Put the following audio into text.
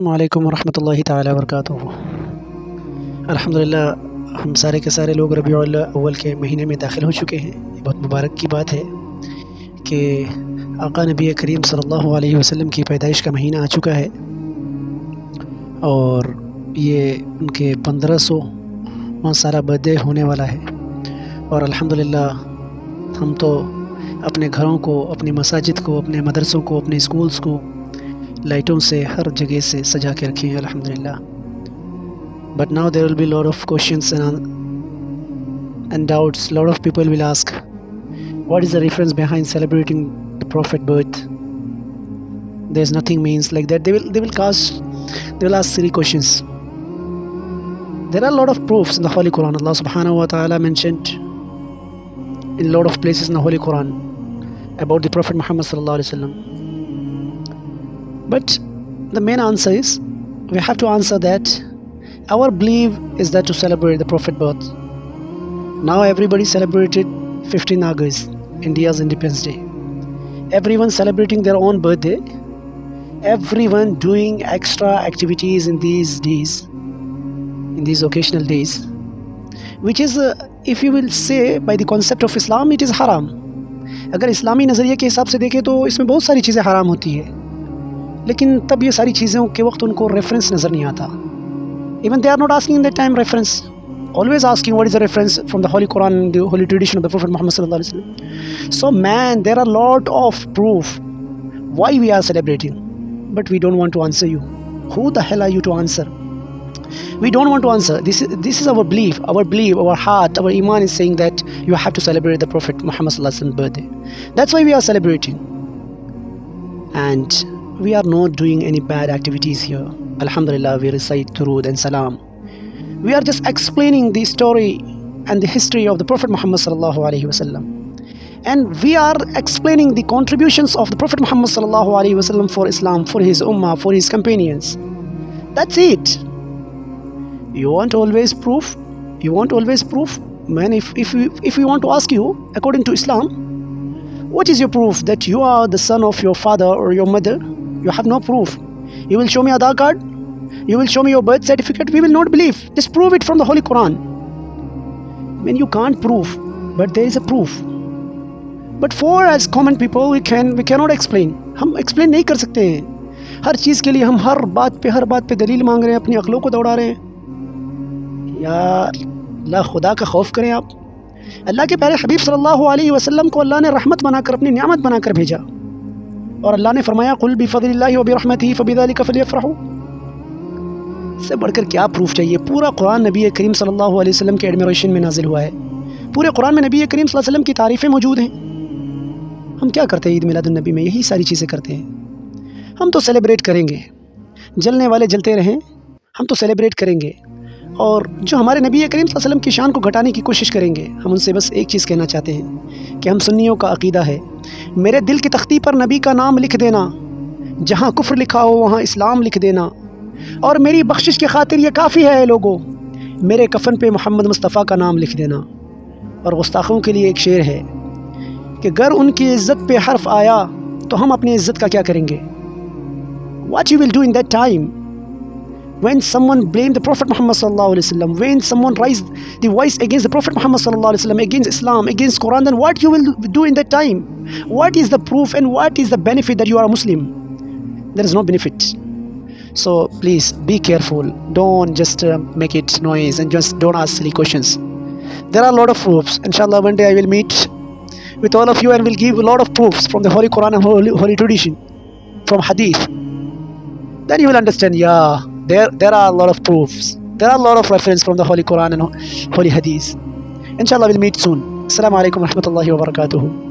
वालेकुम वरहमतुल्लाहि ताला वबरकातुहू। अल्हम्दुलिल्लाह हम सारे के सारे लोग रबीउल अव्वल के महीने में दाखिल हो चुके हैं। ये बहुत मुबारक की बात है कि आका नबी करीम सल्लल्लाहु अलैहि वसल्लम की पैदाइश का महीना आ चुका है और ये उनके 1500वां सारा बर्थडे होने वाला है। और अल्हम्दुलिल्लाह हम तो अपने घरों को, अपनी मसाजिद को, अपने मदरसों को, अपने स्कूल्स को लाइटों से हर जगह से सजा के रखे हैं अल्हम्दुलिल्लाह। But now there will be lot of questions and doubts. Lot of people will ask, what is the reference behind celebrating the prophet birth? There's nothing means like that. They will ask silly questions. There are a lot of proofs in the Holy Quran. Allah subhanahu wa ta'ala mentioned in a lot of places in the Holy Quran about the Prophet Muhammad sallallahu alaihi wasallam. But the main answer is, we have to answer that our belief is that to celebrate the Prophet birth. Now everybody celebrated 15 August, India's Independence Day. Everyone celebrating their own birthday. Everyone doing extra activities in these days, in these occasional days, which is, if you will say by the concept of Islam, it is haram. अगर इस्लामी नज़रिए के हिसाब से देखें तो इसमें बहुत सारी चीज़ें हराम होती है, लेकिन तब ये सारी चीज़ों के वक्त उनको रेफरेंस नज़र नहीं आता. Even they are not asking in that time reference. Always asking what is the reference from the Holy Quran, the holy tradition of the Prophet Muhammad sallallahu alaihi wasallam. So man, there are a lot of proof why we are celebrating, but we don't want to answer you. Who the hell are you to answer? We don't want to answer. This is our belief, our heart, our iman is saying that you have to celebrate the Prophet Muhammad sallallahu alaihi wasallam birthday. That's why we are celebrating, and we are not doing any bad activities here. Alhamdulillah, we recite Durood and Salam. We are just explaining the story and the history of the Prophet Muhammad sallallahu alaihi wasallam, and we are explaining the contributions of the Prophet Muhammad sallallahu alaihi wasallam for Islam, for his ummah, for his companions. That's it. You want always proof? You want always proof? Man, if we want to ask you, according to Islam, what is your proof that you are the son of your father or your mother? You have no proof. You will show me Aadhaar card? You will show me your birth certificate? We will not believe. Just prove it from the Holy Quran. When you can't prove, but there is a proof. But for as common people, we cannot explain. हम explain नहीं कर सकते हैं. हर चीज़ के लिए हम हर बात पे दलील मांग रहे हैं, अपनी अक्लों को दौड़ा रहे हैं. यार अल्लाह खुदा का खौफ करें आप. अल्लाह के प्यारे हबीब सल्लल्लाहु अलैहि वसल्लम को अल्लाह ने रहमत बनाकर, अपनी नियामत बनाकर भेजा, और अल्लाह ने फरमाया कुल बिफज़लिल्लाहि व बिरहमतिही फबिज़ालिका फ़लयफ़रहू. से बढ़कर क्या प्रूफ चाहिए? पूरा कुरान नबी करीम सल्लल्लाहु अलैहि वसल्लम के एडमिरेशन में नाजिल हुआ है. पूरे कुरान में नबी करीम सल्लल्लाहु अलैहि वसल्लम की तारीफ़ें मौजूद हैं. हम क्या करते हैं ईद मिलादुन नबी में? यही सारी चीज़ें करते हैं. हम तो सेलिब्रेट करेंगे, जलने वाले जलते रहें, हम तो सेलिब्रेट करेंगे. और जो हमारे नबी करीम सल्लल्लाहु अलैहि वसल्लम की शान को घटाने की कोशिश करेंगे, हम उनसे बस एक चीज़ कहना चाहते हैं कि हम सुन्नियों का अक़ीदा है, मेरे दिल की तख्ती पर नबी का नाम लिख देना, जहाँ कुफ्र लिखा हो वहाँ इस्लाम लिख देना, और मेरी बख्शिश की खातिर ये काफ़ी है लोगों, मेरे कफ़न पे मोहम्मद मुस्तफ़ा का नाम लिख देना. और गुस्ताखों के लिए एक शेर है कि अगर उनकी इज़्ज़त पे हर्फ आया तो हम अपनी इज़्ज़त का क्या करेंगे? What you will do in that time when someone blamed the Prophet Muhammad sallallahu alaihi wasallam, when someone raised the voice against the Prophet Muhammad sallallahu alaihi wasallam, against Islam, against Quran, then what you will do in that time? What is the proof and what is the benefit that you are a Muslim? There is no benefit. So please be careful. Don't just make it noise and just don't ask silly questions. There are a lot of proofs. Inshallah, one day I will meet with all of you and will give a lot of proofs from the Holy Quran and Holy tradition, from Hadith. Then you will understand. Yeah, there are a lot of proofs. There are a lot of reference from the Holy Quran and Holy Hadith. Inshallah, we'll meet soon. Assalamu alaikum wa rahmatullahi wa barakatuhu.